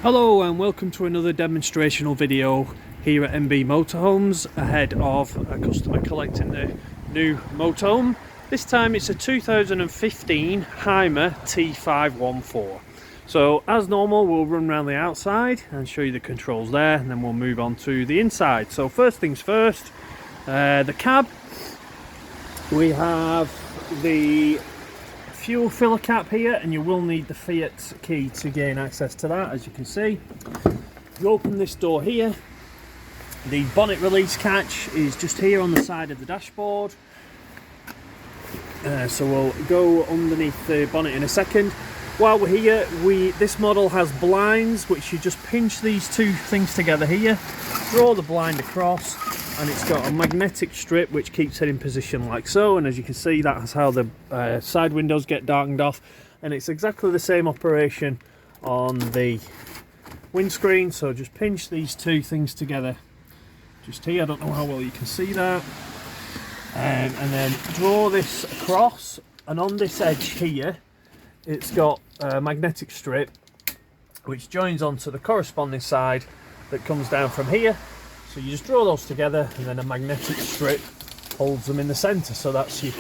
Hello and welcome to another demonstrational video here at Emm-Bee Motorhomes ahead of a customer collecting the new motorhome. This time it's a 2015 Hymer T514. So as normal we'll run around the outside and show you the controls there, and then we'll move on to the inside. So first things first, the cab. We have the fuel filler cap here, and you will need the Fiat key to gain access to that. As you can see, you open this door here, the bonnet release catch is just here on the side of the dashboard, so we'll go underneath the bonnet in a second. While we're here, this model has blinds which you just pinch these two things together here, draw the blind across, and it's got a magnetic strip which keeps it in position like so. And as you can see, that's how the side windows get darkened off, and it's exactly the same operation on the windscreen. So just pinch these two things together just here, I don't know how well you can see that, and then draw this across, and on this edge here it's got a magnetic strip which joins onto the corresponding side that comes down from here. So you just draw those together, and then a magnetic strip holds them in the centre. So that's your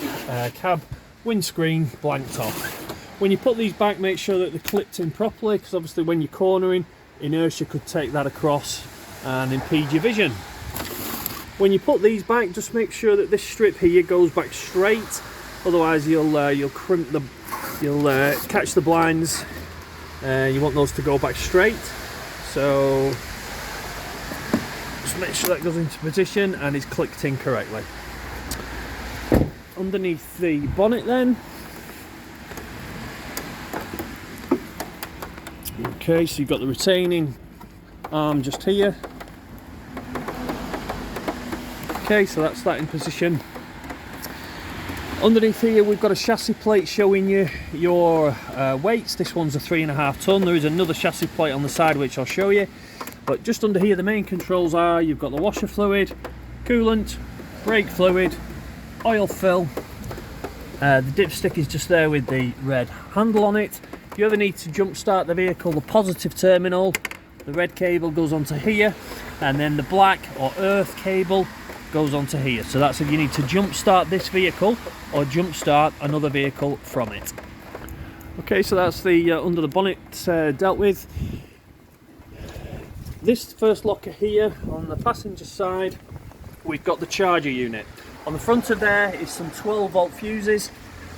cab windscreen blanked off. When you put these back, make sure that they're clipped in properly, because obviously when you're cornering, inertia could take that across and impede your vision. When you put these back, just make sure that this strip here goes back straight, otherwise you'll crimp the, catch the blinds. You want those to go back straight. So make sure that goes into position and is clicked in correctly. Underneath the bonnet then, okay, so you've got the retaining arm just here. Okay, so that's that in position. Underneath here we've got a chassis plate showing you your weights. This one's a 3.5 ton. There is another chassis plate on the side which I'll show you. But just under here, the main controls are, you've got the washer fluid, coolant, brake fluid, oil fill. The dipstick is just there with the red handle on it. If you ever need to jump start the vehicle, the positive terminal, the red cable goes onto here, and then the black or earth cable goes onto here. So that's if you need to jump start this vehicle or jump start another vehicle from it. Okay, so that's the under the bonnet dealt with. This first locker here on the passenger side, we've got the charger unit. On the front of there is some 12-volt fuses,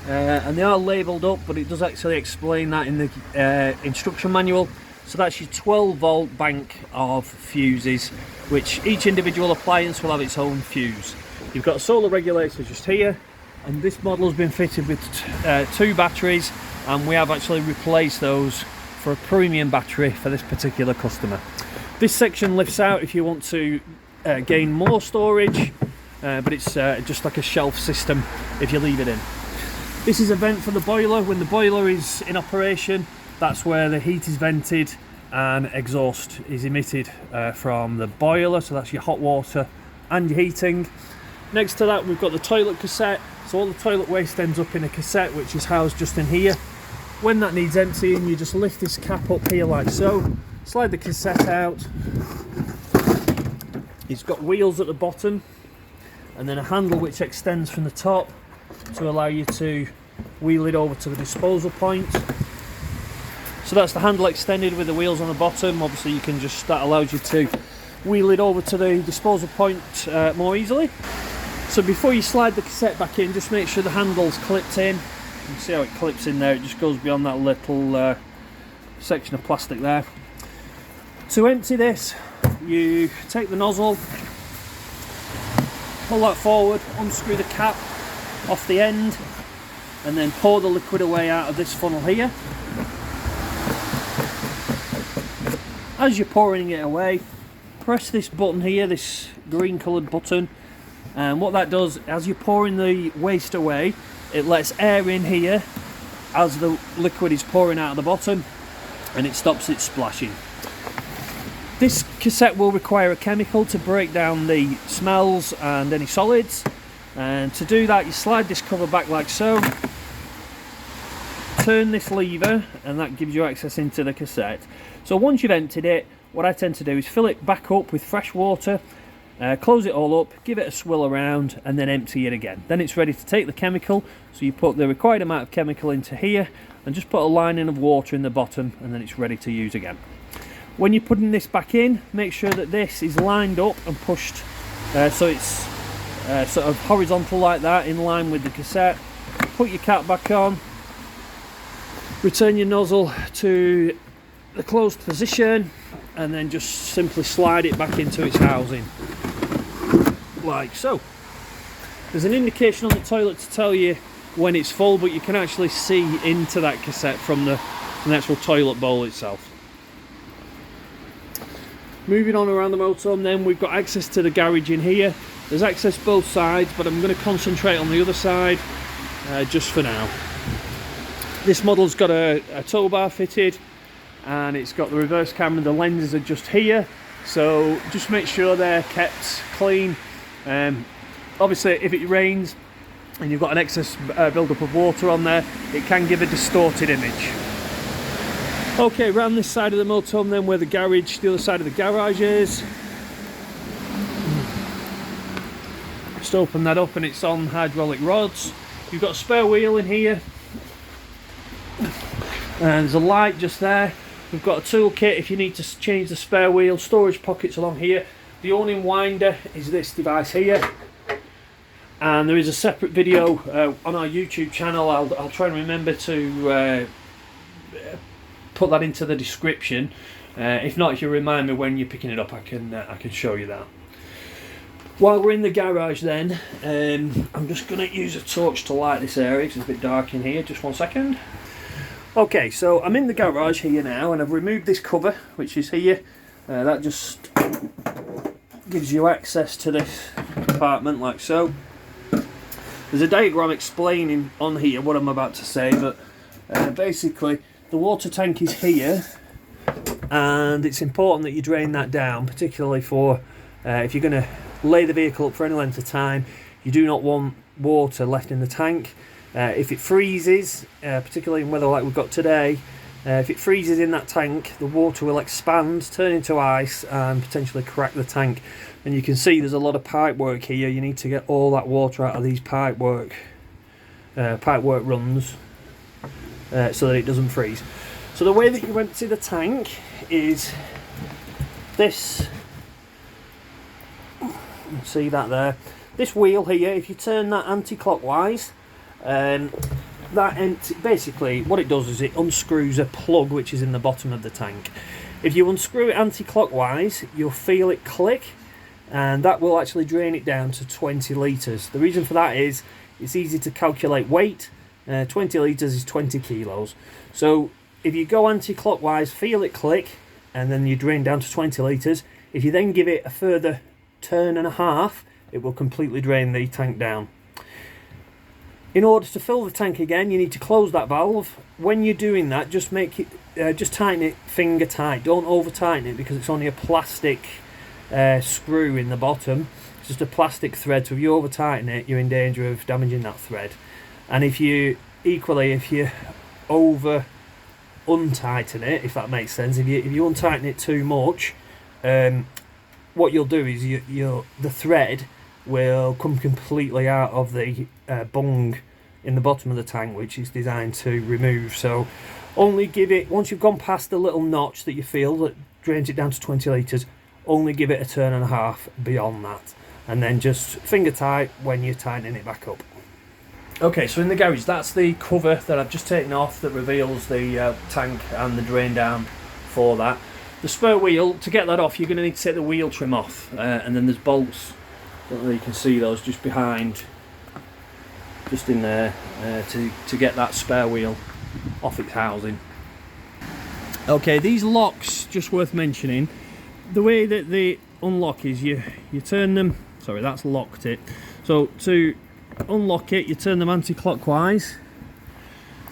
and they are labelled up, but it does actually explain that in the instruction manual. So that's your 12-volt bank of fuses, which each individual appliance will have its own fuse. You've got a solar regulator just here, and this model has been fitted with 2 batteries, and we have actually replaced those for a premium battery for this particular customer. This section lifts out if you want to gain more storage, but it's just like a shelf system if you leave it in. This is a vent for the boiler. When the boiler is in operation, that's where the heat is vented and exhaust is emitted from the boiler. So that's your hot water and your heating. Next to that we've got the toilet cassette. So all the toilet waste ends up in a cassette which is housed just in here. When that needs emptying, you just lift this cap up here like so. Slide the cassette out. It's got wheels at the bottom, and then a handle which extends from the top to allow you to wheel it over to the disposal point. So that's the handle extended with the wheels on the bottom. Obviously you can just, that allows you to wheel it over to the disposal point more easily. So before you slide the cassette back in, just make sure the handle's clipped in. You can see how it clips in there, it just goes beyond that little section of plastic there. To empty this, you take the nozzle, pull that forward, unscrew the cap off the end, and then pour the liquid away out of this funnel here. As you're pouring it away, press this button here, this green coloured button, and what that does, as you're pouring the waste away, it lets air in here as the liquid is pouring out of the bottom, and it stops it splashing. This cassette will require a chemical to break down the smells and any solids, and to do that you slide this cover back like so, turn this lever and that gives you access into the cassette. So once you've emptied it, what I tend to do is fill it back up with fresh water, close it all up, give it a swill around, and then empty it again. Then it's ready to take the chemical, so you put the required amount of chemical into here and just put a lining of water in the bottom, and then it's ready to use again. When you're putting this back in, make sure that this is lined up and pushed so it's sort of horizontal like that, in line with the cassette. Put your cap back on, return your nozzle to the closed position, and then just simply slide it back into its housing, like so. There's an indication on the toilet to tell you when it's full, but you can actually see into that cassette from the actual toilet bowl itself. Moving on around the motorhome then, we've got access to the garage in here. There's access both sides, but I'm going to concentrate on the other side just for now. This model's got a tow bar fitted, and it's got the reverse camera. The lenses are just here, so just make sure they're kept clean. Obviously if it rains and you've got an excess build-up of water on there, it can give a distorted image. Okay, around this side of the motorhome then, where the garage, the other side of the garage is. Just open that up and it's on hydraulic rods. You've got a spare wheel in here, and there's a light just there. We've got a toolkit if you need to change the spare wheel, storage pockets along here. The awning winder is this device here, and there is a separate video on our YouTube channel. I'll try and remember to put that into the description. If not, if you remind me when you're picking it up, I can show you that. While we're in the garage then, I'm just going to use a torch to light this area because it's a bit dark in here. Just one second. Okay, so I'm in the garage here now, and I've removed this cover, which is here. That just gives you access to this compartment like so. There's a diagram explaining on here what I'm about to say, but basically the water tank is here, and it's important that you drain that down, particularly for if you're going to lay the vehicle up for any length of time. You do not want water left in the tank. If it freezes, particularly in weather like we've got today, if it freezes in that tank, the water will expand, turn into ice, and potentially crack the tank. And you can see there's a lot of pipe work here. You need to get all that water out of these pipe work runs so that it doesn't freeze. So the way that you empty the tank is this. See that there? This wheel here, if you turn that anti-clockwise, basically what it does is it unscrews a plug which is in the bottom of the tank. If you unscrew it anti-clockwise, you'll feel it click, and that will actually drain it down to 20 litres. The reason for that is it's easy to calculate weight. 20 litres is 20 kilos. So if you go anti-clockwise, feel it click, and then you drain down to 20 litres. If you then give it a further turn and a half, it will completely drain the tank down. In order to fill the tank again, you need to close that valve. When you're doing that, just make it, just tighten it finger tight. Don't over tighten it, because it's only a plastic screw in the bottom. It's just a plastic thread, so if you over tighten it, you're in danger of damaging that thread. And if you over untighten it, if that makes sense, if you untighten it too much, what you'll do is the thread will come completely out of the bung in the bottom of the tank, which is designed to remove. So only give it, once you've gone past the little notch that you feel that drains it down to 20 litres, only give it a turn and a half beyond that, and then just finger tight when you're tightening it back up. Okay, so in the garage, that's the cover that I've just taken off that reveals the tank and the drain down for that. The spare wheel, to get that off, you're going to need to take the wheel trim off, and then there's bolts, I don't know if you can see those, just behind, just in there, to get that spare wheel off its housing. Okay, these locks, just worth mentioning, the way that they unlock is you turn them, sorry, that's locked it, so to unlock it, you turn them anti-clockwise,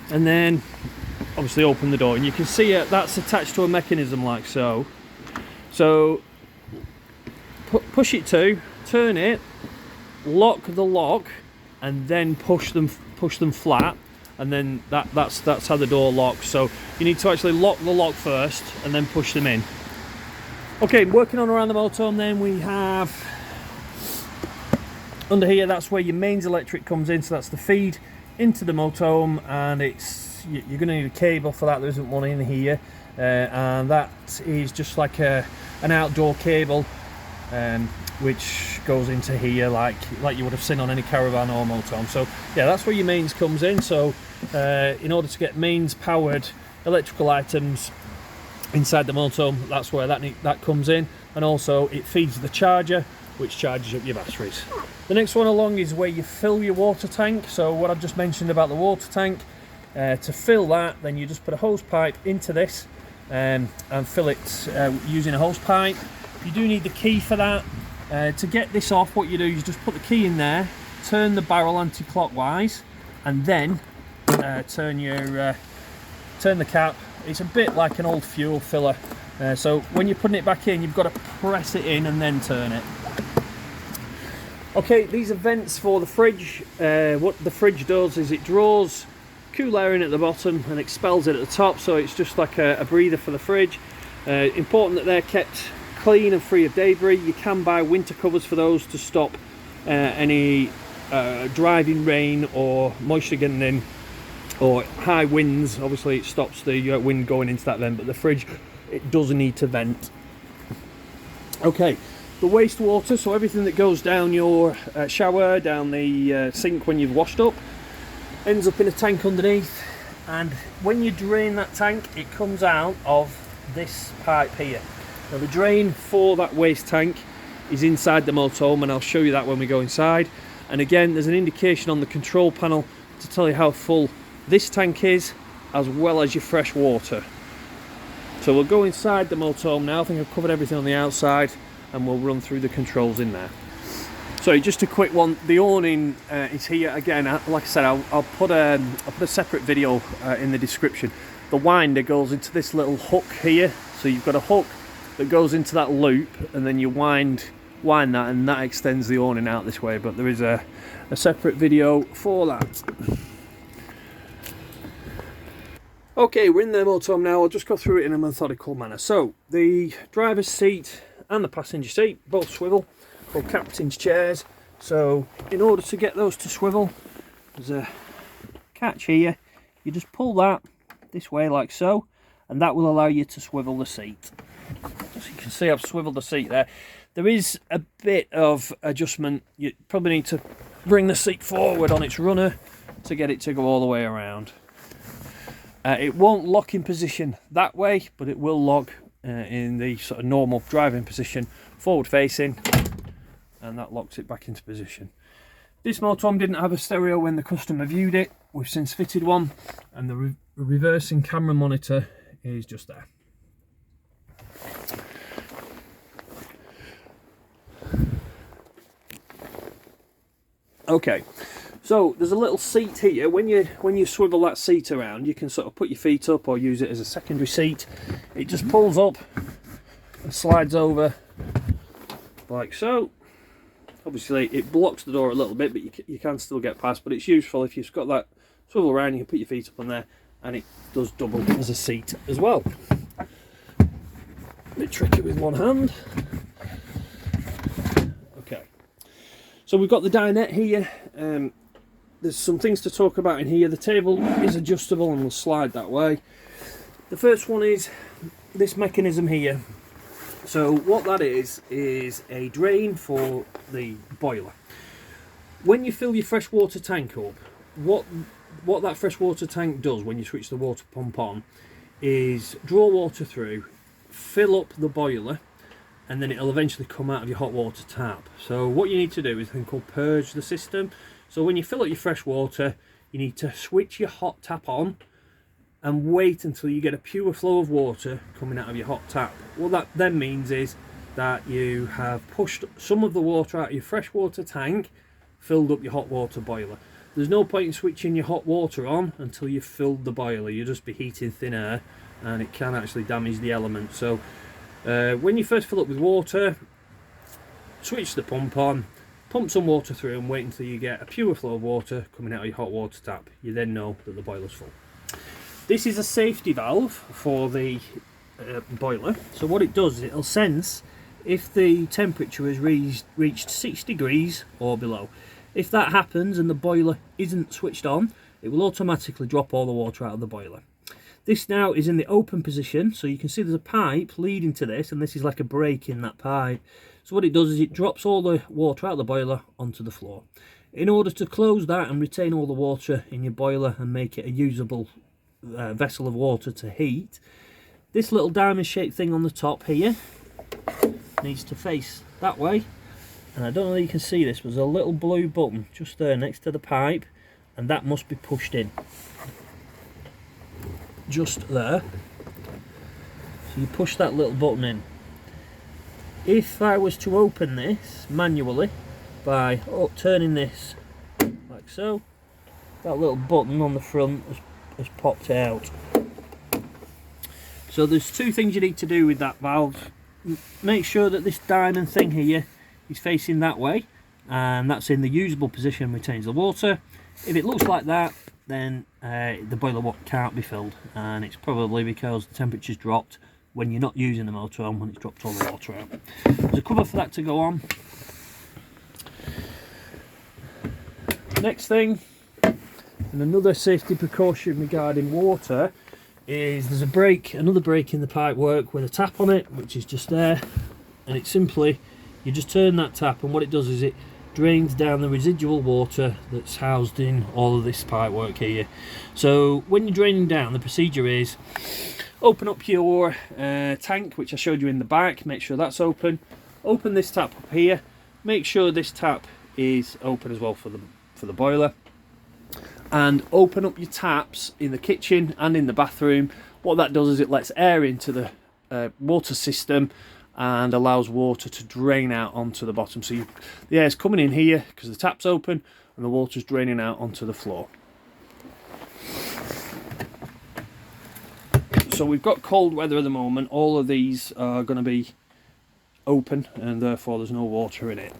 and then obviously open the door, and you can see it, that's attached to a mechanism like so. So push it to, turn it, lock the lock, and then push them flat, and then that's how the door locks. So you need to actually lock the lock first and then push them in. Okay, working on around the motorhome, then we have under here, that's where your mains electric comes in, so that's the feed into the motorhome, and you're going to need a cable for that. There isn't one in here, and that is just like an outdoor cable, which goes into here like you would have seen on any caravan or motorhome. So yeah, that's where your mains comes in. So in order to get mains powered electrical items inside the motorhome, that's where that comes in, and also it feeds the charger, which charges up your batteries. The next one along is where you fill your water tank. So what I've just mentioned about the water tank, to fill that, then you just put a hose pipe into this and fill it using a hose pipe. You do need the key for that. To get this off, what you do is just put the key in there, turn the barrel anti-clockwise, and then turn the cap. It's a bit like an old fuel filler, so when you're putting it back in, you've got to press it in and then turn it. Okay, these are vents for the fridge. What the fridge does is it draws cool air in at the bottom and expels it at the top, so it's just like a breather for the fridge. Important that they're kept clean and free of debris. You can buy winter covers for those to stop any driving rain or moisture getting in, or high winds. Obviously it stops the wind going into that vent, but the fridge, it does need to vent. Okay, the wastewater, so everything that goes down your shower, down the sink when you've washed up, ends up in a tank underneath, and when you drain that tank, it comes out of this pipe here. Now the drain for that waste tank is inside the motorhome, and I'll show you that when we go inside. And again, there's an indication on the control panel to tell you how full this tank is, as well as your fresh water. So we'll go inside the motorhome now. I think I've covered everything on the outside, and we'll run through the controls in there. So just a quick one, the awning is here again. Like I said, I'll put a separate video in the description. The winder goes into this little hook here, so you've got a hook that goes into that loop, and then you wind that, and that extends the awning out this way. But there is a separate video for that. Okay, we're in the motorhome now. I'll just go through it in a methodical manner. So the driver's seat and the passenger seat both swivel, called captain's chairs. So in order to get those to swivel, there's a catch here. You just pull that this way like so, and that will allow you to swivel the seat. So you can see I've swiveled the seat there. There is a bit of adjustment. You probably need to bring the seat forward on its runner to get it to go all the way around. It won't lock in position that way, but it will lock in the sort of normal driving position, forward facing, and that locks it back into position. This motorhome didn't have a stereo when the customer viewed it. We've since fitted one, and the reversing camera monitor is just there. Okay, so there's a little seat here. When you swivel that seat around, you can sort of put your feet up or use it as a secondary seat. It just pulls up and slides over like so. Obviously it blocks the door a little bit, but you can still get past. But it's useful if you've got that swivel around. You can put your feet up on there, and it does double as a seat as well. A bit tricky with one hand. Okay, so we've got the dinette here. There's some things to talk about in here. The table is adjustable and will slide that way. The first one is this mechanism here. So what that is a drain for the boiler. When you fill your freshwater tank up, what that freshwater tank does when you switch the water pump on is draw water through, fill up the boiler, and then it'll eventually come out of your hot water tap. So what you need to do is a thing called purge the system. So when you fill up your fresh water, you need to switch your hot tap on and wait until you get a pure flow of water coming out of your hot tap. What that then means is that you have pushed some of the water out of your freshwater tank, filled up your hot water boiler. There's no point in switching your hot water on until you've filled the boiler. You'll just be heating thin air, and it can actually damage the element. So when you first fill up with water, switch the pump on, pump some water through and wait until you get a pure flow of water coming out of your hot water tap. You then know that the boiler's full. This is a safety valve for the boiler. So what it does is it'll sense if the temperature has reached 6 degrees or below. If that happens and the boiler isn't switched on, it will automatically drop all the water out of the boiler. This now is in the open position, so you can see there's a pipe leading to this, and this is like a break in that pipe. So what it does is it drops all the water out of the boiler onto the floor. In order to close that and retain all the water in your boiler and make it a usable vessel of water to heat, this little diamond shaped thing on the top here needs to face that way. And I don't know if you can see this, but there's a little blue button just there next to the pipe, and that must be pushed in. Just there. So you push that little button in. If I was to open this manually by turning this like so, that little button on the front has popped out. So there's two things you need to do with that valve. Make sure that this diamond thing here is facing that way, and that's in the usable position, retains the water. If it looks like that, then the boiler can't be filled, and it's probably because the temperature's dropped when you're not using the motorhome, when it's dropped all the water out. There's a cover for that to go on. Next thing, and another safety precaution regarding water, is there's a break, another break in the pipework with a tap on it, which is just there, and it's simply, you just turn that tap, and what it does is it drains down the residual water that's housed in all of this pipework here. So when you're draining down, the procedure is open up your tank, which I showed you in the back, make sure that's open. Open this tap up here, make sure this tap is open as well for the boiler, and open up your taps in the kitchen and in the bathroom. What that does is it lets air into the water system and allows water to drain out onto the bottom. So the air's coming in here because the tap's open and the water's draining out onto the floor. So we've got cold weather at the moment. All of these are going to be open and therefore there's no water in it.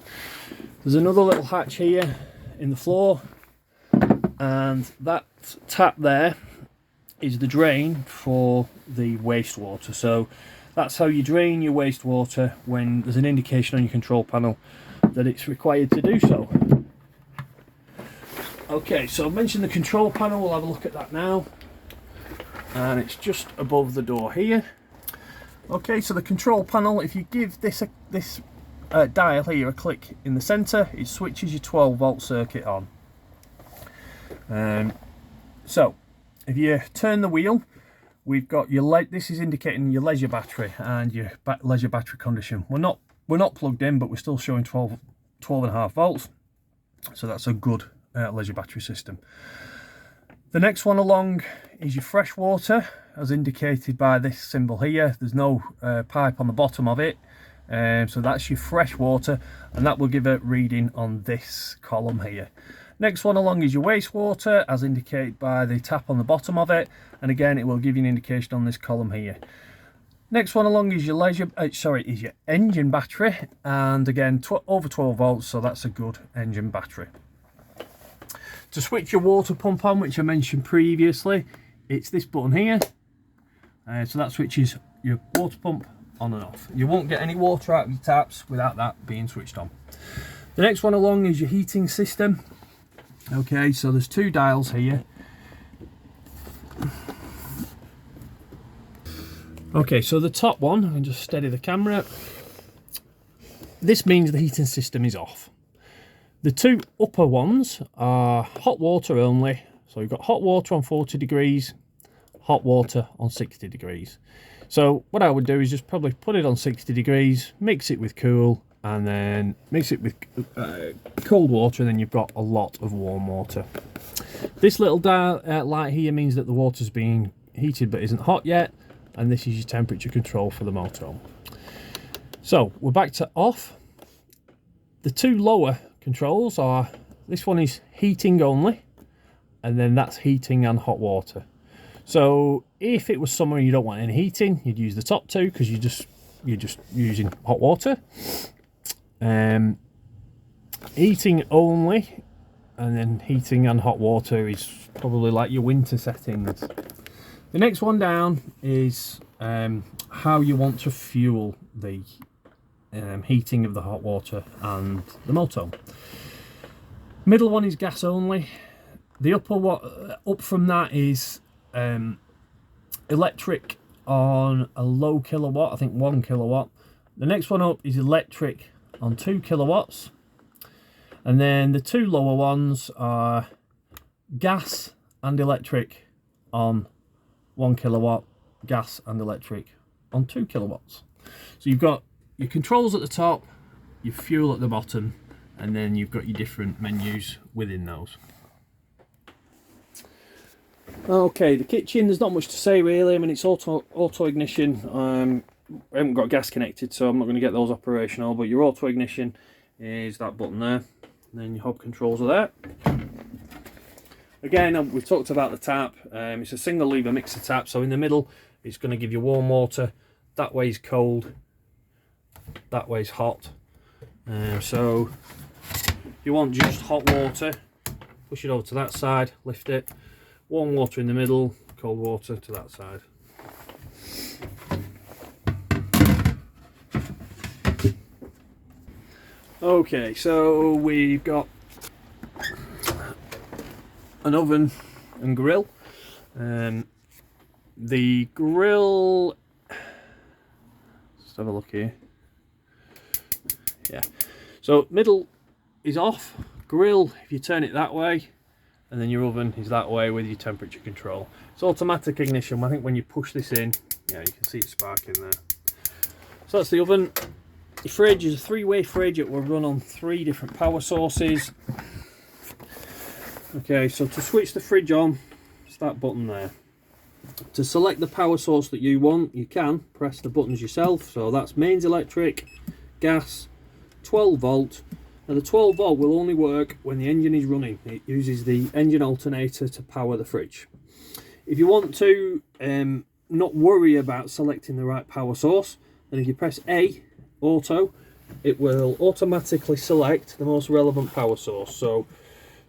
There's another little hatch here in the floor, and that tap there is the drain for the wastewater. So that's how you drain your wastewater when there's an indication on your control panel that it's required to do so. Okay, so I mentioned the control panel, we'll have a look at that now. And it's just above the door here. Okay, so the control panel, if you give this dial here a click in the centre, it switches your 12-volt circuit on. So if you turn the wheel, we've got your this is indicating your leisure battery and your leisure battery condition. We're not plugged in, but we're still showing 12.5 volts, so that's a good leisure battery system. The next one along is your fresh water, as indicated by this symbol here. There's no pipe on the bottom of it, so that's your fresh water, and that will give a reading on this column here. Next one along is your wastewater, as indicated by the tap on the bottom of it, and again it will give you an indication on this column here. Next one along is your is your engine battery, and again over 12 volts, so that's a good engine battery. To switch your water pump on, which I mentioned previously, it's this button here, so that switches your water pump on and off. You won't get any water out of your taps without that being switched on. The next one along is your heating system. Okay, so there's two dials here. Okay, so the top one, I can just steady the camera. This means the heating system is off. The two upper ones are hot water only. So you've got hot water on 40 degrees, hot water on 60 degrees. So what I would do is just probably put it on 60 degrees, mix it with cool, and then mix it with cold water, and then you've got a lot of warm water. This little light here means that the water's being heated but isn't hot yet, and this is your temperature control for the motorhome. So we're back to off. The two lower controls are, this one is heating only, and then that's heating and hot water. So if it was summer and you don't want any heating, you'd use the top two because you're just using hot water. heating only, and then heating and hot water is probably like your winter settings. The next one down is how you want to fuel the heating of the hot water and the motorhome. Middle one is gas only. The upper one up from that is electric on a low kilowatt, I think 1 kilowatt. The next one up is electric on 2 kilowatts. And then the two lower ones are gas and electric on 1 kilowatt, gas and electric on 2 kilowatts. So you've got your controls at the top, your fuel at the bottom, and then you've got your different menus within those. Okay, the kitchen, there's not much to say really. I mean, it's auto ignition. I haven't got gas connected, so I'm not going to get those operational, but your auto ignition is that button there, and then your hob controls are there. Again, we've talked about the tap. It's a single lever mixer tap, so in the middle it's going to give you warm water, that way's cold, that way's hot. So if you want just hot water, push it over to that side, lift it, warm water in the middle, cold water to that side. Okay, so we've got an oven and grill. The grill, let's have a look here. Yeah, so middle is off, grill if you turn it that way, and then your oven is that way with your temperature control. It's automatic ignition. I think when you push this in, yeah, you can see it sparking there. So that's the oven. Your fridge is a three-way fridge. It will run on 3 different power sources. Okay, so to switch the fridge on, it's that button there. To select the power source that you want, you can press the buttons yourself. So that's mains electric, gas, 12 volt. Now the 12 volt will only work when the engine is running. It uses the engine alternator to power the fridge. If you want to not worry about selecting the right power source, then if you press A, auto, it will automatically select the most relevant power source. So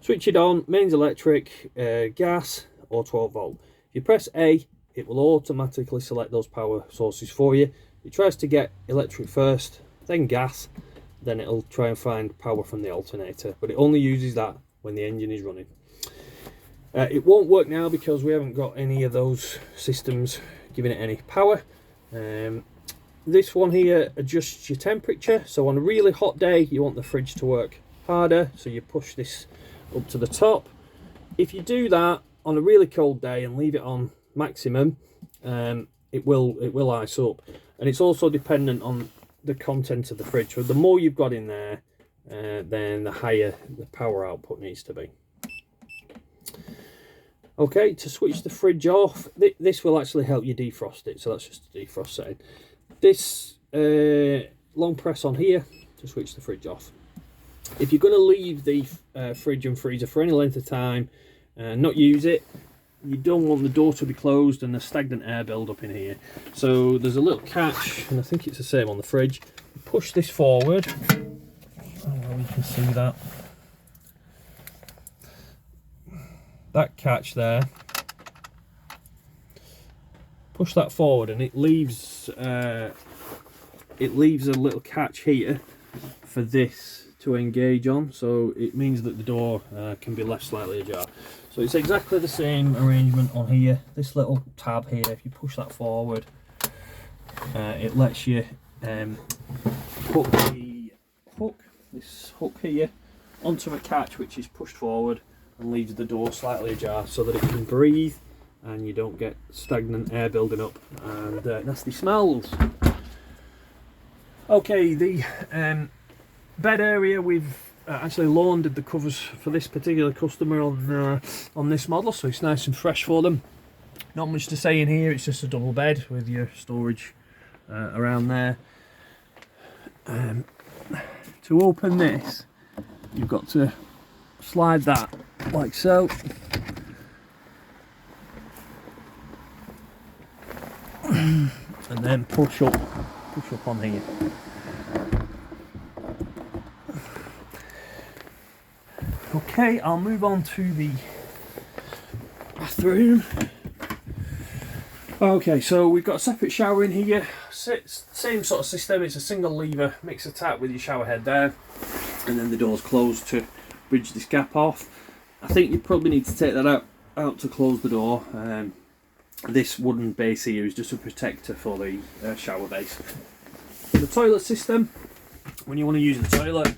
switch it on, mains electric, gas or 12 volt. If you press A, it will automatically select those power sources for you. It tries to get electric first, then gas, then it'll try and find power from the alternator, but it only uses that when the engine is running. It won't work now because we haven't got any of those systems giving it any power. This one here adjusts your temperature, so on a really hot day you want the fridge to work harder, so you push this up to the top. If you do that on a really cold day and leave it on maximum, it will ice up, and it's also dependent on the content of the fridge. So the more you've got in there, then the higher the power output needs to be. Okay, to switch the fridge off, this will actually help you defrost it, so that's just a defrost setting. This long press on here to switch the fridge off. If you're going to leave the fridge and freezer for any length of time and not use it, you don't want the door to be closed and the stagnant air build up in here. So there's a little catch, and I think it's the same on the fridge. Push this forward. Oh, you can see that. That catch there. Push that forward, and it leaves a little catch here for this to engage on. So it means that the door can be left slightly ajar. So it's exactly the same arrangement on here. This little tab here, if you push that forward, it lets you put the hook, this hook here, onto a catch which is pushed forward and leaves the door slightly ajar so that it can breathe and you don't get stagnant air building up and nasty smells. Okay, the bed area, we've actually laundered the covers for this particular customer on this model, so it's nice and fresh for them. Not much to say in here, it's just a double bed with your storage around there. To open this, you've got to slide that like so. And then push up on here. Okay, I'll move on to the bathroom. Okay, so we've got a separate shower in here. Same sort of system, it's a single lever mixer tap with your shower head there, and then the door's closed to bridge this gap off. I think you probably need to take that out to close the door. This wooden base here is just a protector for the shower base. For the toilet system, when you want to use the toilet,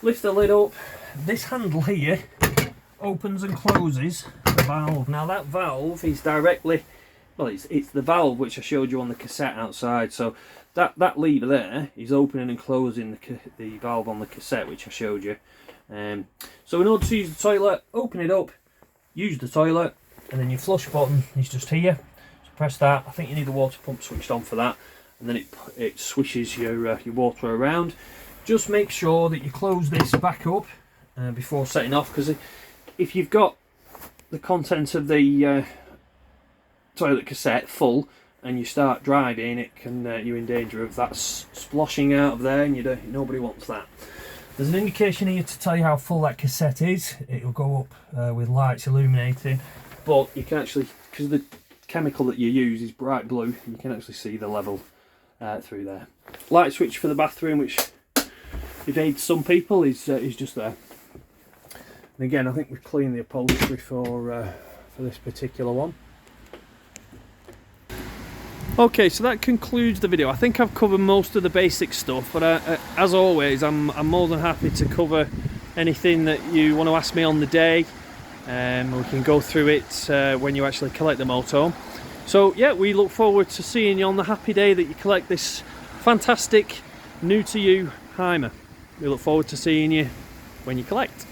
lift the lid up. This handle here opens and closes the valve. Now that valve is directly, well, it's the valve which I showed you on the cassette outside. So that lever there is opening and closing the valve on the cassette which I showed you. So in order to use the toilet, open it up, use the toilet, and then your flush button is just here. So press that. I think you need the water pump switched on for that, and then it swishes your water around. Just make sure that you close this back up before setting off, because if you've got the contents of the toilet cassette full and you start driving, it can you're in danger of that sploshing out of there, and nobody wants that. There's an indication here to tell you how full that cassette is. It'll go up with lights illuminating, but you can actually, because the chemical that you use is bright blue, you can actually see the level through there. Light switch for the bathroom, which evades some people, is just there. And again, I think we've cleaned the upholstery for this particular one. Okay, so that concludes the video. I think I've covered most of the basic stuff, but as always, I'm more than happy to cover anything that you want to ask me on the day. We can go through it when you actually collect the motorhome. So yeah, we look forward to seeing you on the happy day that you collect this fantastic, new to you Hymer. We look forward to seeing you when you collect.